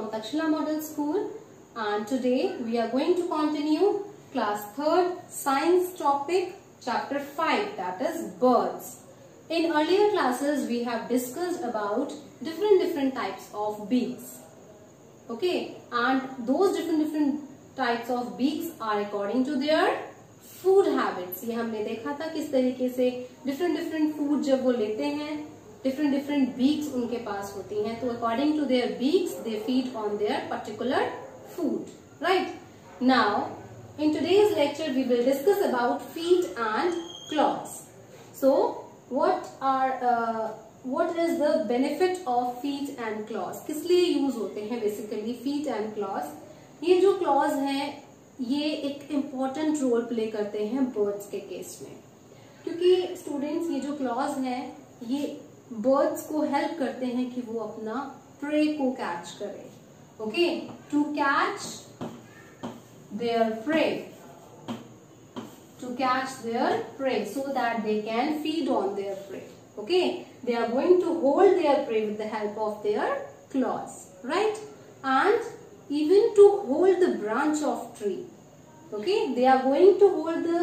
from Takshila Model School, and today we are going to continue class 3rd science topic chapter 5, that is birds. In earlier classes we have discussed about different types of beaks. Okay, and those different types of beaks are according to their food habits. ये हमने देखा था किस तरीके से different food जब वो लेते हैं डिफरेंट बीक्स उनके पास होती हैं, तो according to their beaks they feed on their particular food. Right now in today's lecture we will discuss about feet and claws. So what is the benefit of feet and claws? किस लिए use होते हैं basically feet and clause? ये जो clause हैं ये एक important role play करते हैं बर्ड्स के केस में, क्योंकि स्टूडेंट्स ये जो क्लॉज हैं ये बर्ड्स को हेल्प करते हैं कि वो अपना प्रे को कैच करें. Okay, to catch their prey so that they can feed on their prey. Okay, they are going to hold their prey with the help of their claws, right? And even to hold the branch of tree. Okay, they are going to hold the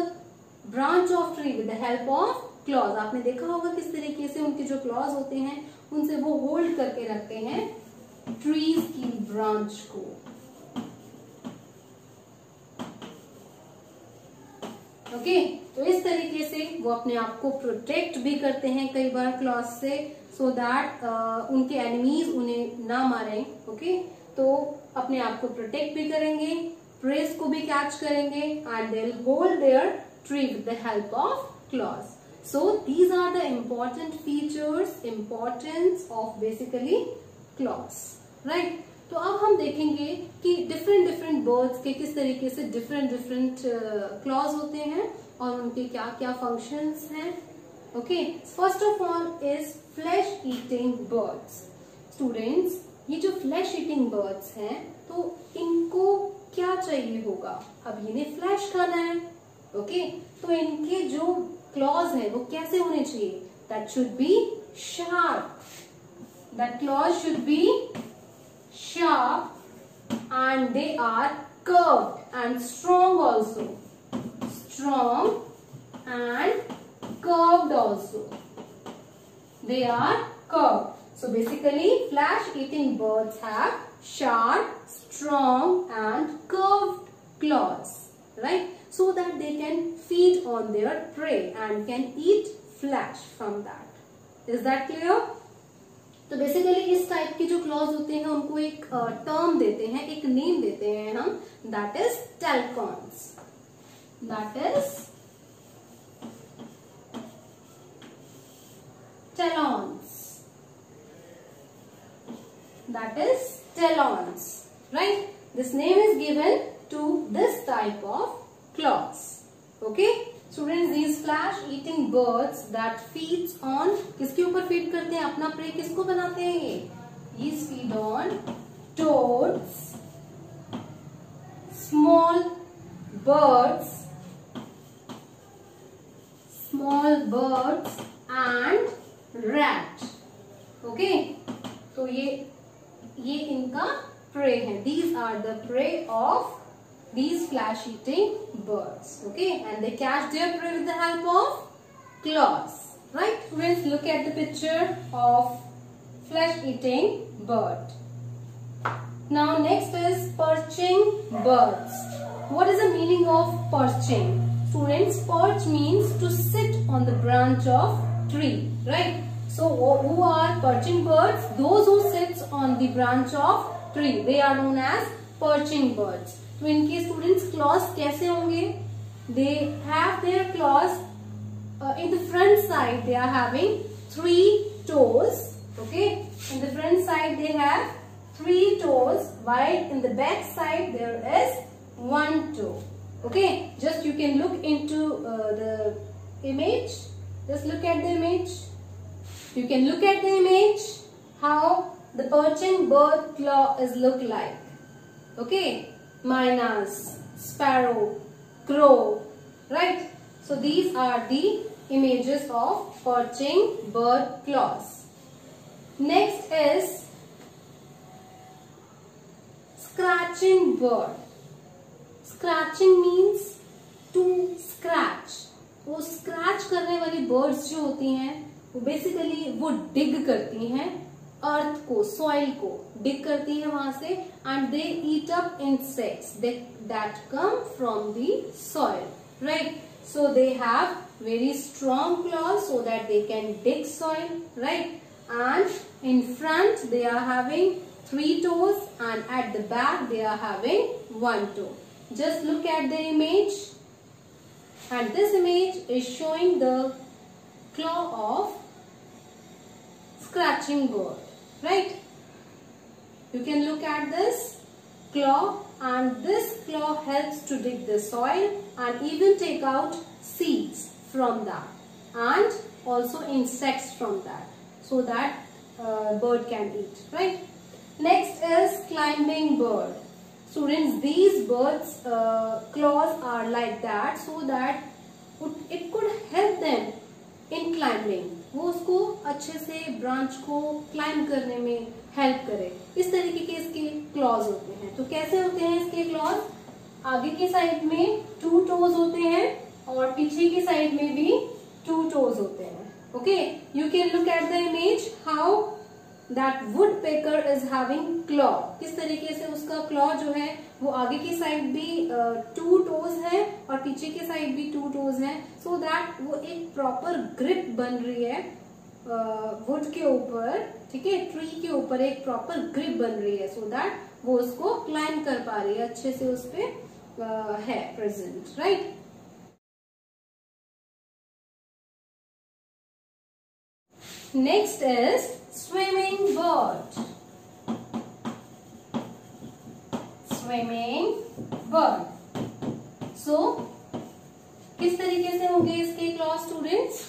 branch of tree with the help of claws. आपने देखा होगा किस तरीके से उनके जो claws होते हैं उनसे वो होल्ड करके रखते हैं ट्रीज की ब्रांच को. ओके, तो इस तरीके से वो अपने आप को प्रोटेक्ट भी करते हैं कई बार क्लॉज से, सो दैट उनके एनिमीज उन्हें ना मारें. ओके, तो अपने आप को प्रोटेक्ट भी करेंगे, प्रेस को भी कैच करेंगे, and they will hold their tree with the help of claws. So these are the important features, importance of basically claws. Right, तो अब हम देखेंगे कि डिफरेंट बर्ड्स के किस तरीके से डिफरेंट क्लॉज होते हैं और उनके क्या क्या फंक्शंस हैं. Okay, first of all is flesh eating birds. Students, ये जो फ्लैश ईटिंग बर्ड्स हैं तो इनको क्या चाहिए होगा? अब इन्हें फ्लैश खाना है. ओके, तो इनके जो क्लॉज हैं वो कैसे होने चाहिए? That should be sharp. That claws should be sharp and they are curved and strong also. Strong and curved also. They are curved. So basically flash eating birds have sharp, strong and curved claws, right? So that they can feed on their prey and can eat flesh from that. Is that clear? तो basically इस type के जो clause होते हैं उनको एक term देते हैं, एक नेम देते हैं हम, दैट इज टेलकॉन्स. That is talons. That is talons, right? This name is given to this type of claws. Okay, students, these flesh eating birds that feeds on, किसके ऊपर फीड करते हैं? अपना प्रे किसको बनाते हैं ये? These feed on toads, small birds and rat. Okay, तो ये इनका prey है. These are the prey of these flesh eating birds. Okay, and they catch their prey with the help of claws. Right, friends, look at the picture of flesh eating bird. Now next is perching birds. What is the meaning of perching? Students, perch means to sit on the branch of tree, right? So who are perching birds? Those who sits on the branch of tree, they are known as perching birds. तो इनके students claws कैसे होंगे? They have their claws in the front side. They are having 3 toes. Okay, in the front side they have 3 toes, while in the back side there is 1 toe. Okay, just you can look into the image. Just look at the image. You can look at the image how the perching bird claw is look like. Okay, mynas, sparrow, crow, right? So these are the images of perching bird claws. Next is scratching bird. Scratching means to scratch. वो scratch करने वाली birds जो होती हैं वो basically वो डिग करती हैं अर्थ को, सॉइल को डिग करती है वहां से, and they eat up insects that come from the soil, right. So they have very strong claws so that they can dig soil, right. And in front they are having 3 toes and at the back they are having 1 toe. Just look at the image, and this image is showing the claw of scratching bird, right. You can look at this claw, and this claw helps to dig the soil and even take out seeds from that, and also insects from that, so that bird can eat, right. Next is climbing bird. Students, these birds claws are like that so that it could help them in climbing. वो उसको अच्छे से branch को climb करने में help करे. इस तरीके के इसके क्लॉज होते हैं. तो कैसे होते हैं इसके क्लॉज? आगे की साइड में 2 टोज होते हैं और पीछे की साइड में भी 2 टोज होते हैं. Okay, you can look at the image how that woodpecker is having claw. किस तरीके से उसका क्लॉ जो है वो आगे की साइड भी 2 टोज है और पीछे की साइड भी 2 टोज है, सो दैट वो एक प्रॉपर ग्रिप बन रही है वुड के ऊपर, ठीक है, ट्री के ऊपर एक प्रॉपर ग्रिप बन रही है, सो दैट वो उसको क्लाइंब कर पा रही है, अच्छे से उस पे है present, right. Next is swimming bird. Swimming bird. So, किस तरीके से होंगे इसके क्लॉज स्टूडेंट्स?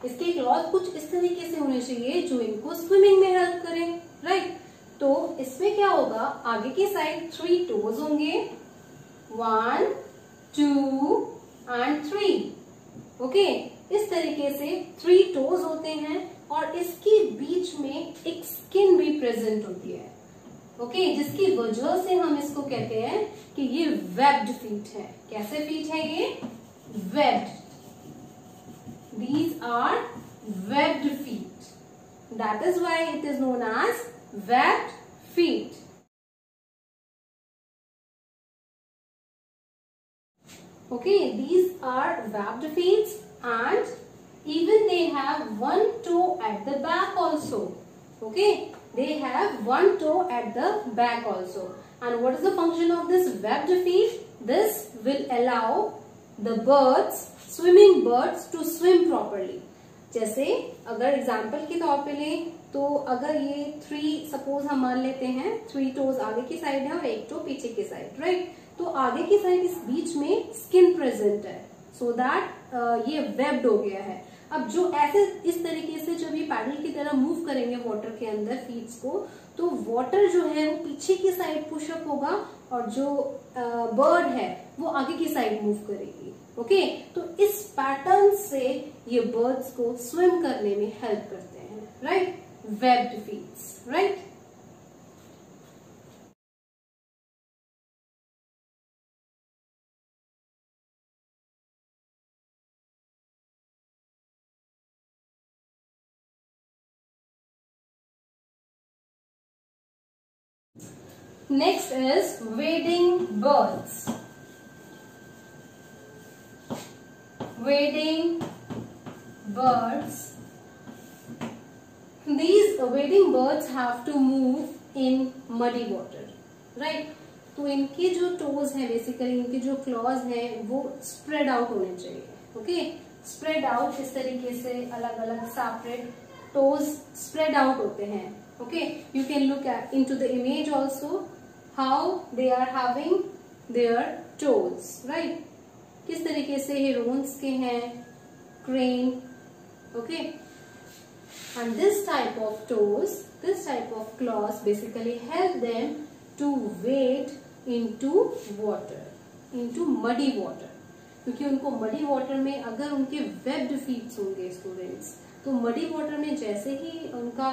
इसके क्लॉज कुछ इस तरीके से होने चाहिए जो इनको स्विमिंग में हेल्प करें, राइट. तो इसमें क्या होगा, आगे की साइड 3 टोज होंगे, 1, 2 and 3. ओके, इस तरीके से 3 टोज होते हैं और इसके बीच में एक स्किन भी प्रेजेंट होती है. ओके, जिसकी वजह से हम इसको कहते हैं कि ये वेब्ड फीट है. कैसे फीट है ये? Webbed. These are webbed feet. That is why it is known as webbed feet. Okay, these are webbed feet, and even they have 1 toe at the back also. Okay, they have 1 toe at the back also. And what is the function of this webbed feet? This will allow the birds, swimming birds, to swim properly. जैसे अगर example के तौर पे लें तो अगर ये 3 suppose हम मान लेते हैं, 3 टोज आगे की साइड है और 1 टो पीछे की साइड, राइट. तो आगे की साइड इस बीच में स्किन प्रेजेंट है, सो दैट ये वेब्ड हो गया है. अब जो ऐसे इस तरीके से जब ये पैडल की तरह मूव करेंगे वाटर के अंदर फीट्स को, तो वाटर जो है वो पीछे की साइड पुशअप होगा और जो बर्ड है वो आगे की साइड मूव करेगी. ओके, तो इस पैटर्न से ये बर्ड्स को स्विम करने में हेल्प करते हैं, right. Webbed feets, right. Next is wading birds. Wading birds. These wading birds have to move in muddy water, right? तो इनके जो टोज हैं, बेसिकली इनके जो क्लॉज हैं वो स्प्रेड आउट होने चाहिए. ओके, स्प्रेड आउट इस तरीके से अलग अलग सेपरेट टोज स्प्रेड आउट होते हैं. Okay, you can look eight into the image also how they are having their toes, right? किस तरीके से हेरोन्स के हैं, crane, okay? And this type of toes, this type of claws basically help them to wade into water, into muddy water. क्योंकि उनको muddy water में अगर उनके webbed feet होंगे स्टूडेंट्स, तो मडी वाटर में जैसे ही उनका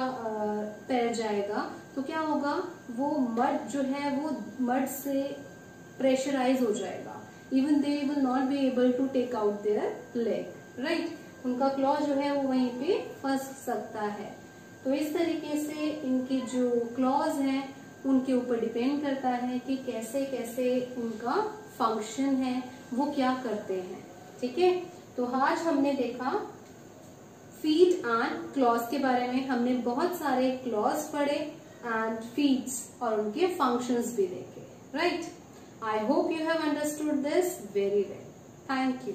पैर जाएगा तो क्या होगा, वो मड जो है वो मड से प्रेशराइज हो जाएगा, even they will not be able to take out their leg, right. उनका क्लॉ जो है वो वहीं पे फंस सकता है। तो इस तरीके से इनके जो क्लॉज हैं उनके ऊपर डिपेंड करता है कि कैसे कैसे उनका फंक्शन है, वो क्या करते हैं, ठीक है। तो आज हमने देखा फीट एंड क्लॉज के बारे में। हमने बहुत सारे क्लॉज पढ़े एंड फीट्स और उनके फंक्शंस भी देखे, right. I hope you have understood this very well. Thank you.